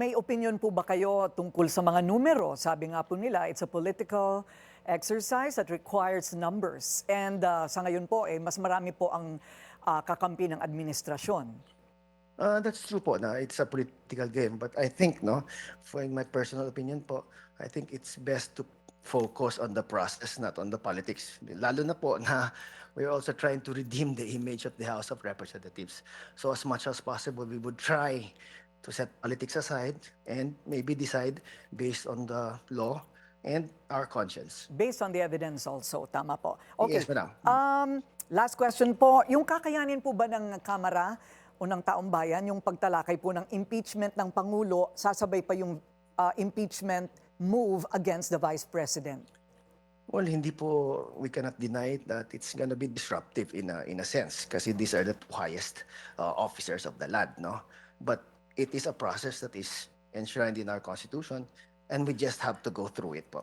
May opinion po ba kayo tungkol sa mga numero? Sabi nga po nila, it's a political exercise that requires numbers. And sa ngayon po, mas marami po ang kakampi ng administrasyon. That's true po na it's a political game, but I think no, for in my personal opinion po, I think it's best to focus on the process, not on the politics. Lalo na po na we're also trying to redeem the image of the House of Representatives. So as much as possible, we would try to set politics aside and maybe decide based on the law and our conscience. Based on the evidence also, tama po. Yes, Okay, madam. last question po. Yung kakayanin po ba ng Kamara o ng Taong Bayan, yung pagtalakay po ng impeachment ng Pangulo, sasabay pa yung impeachment move against the Vice President? Well, hindi po, we cannot deny that it's gonna be disruptive in a sense kasi these are the two highest officers of the land, no? But it is a process that is enshrined in our Constitution and we just have to go through it po.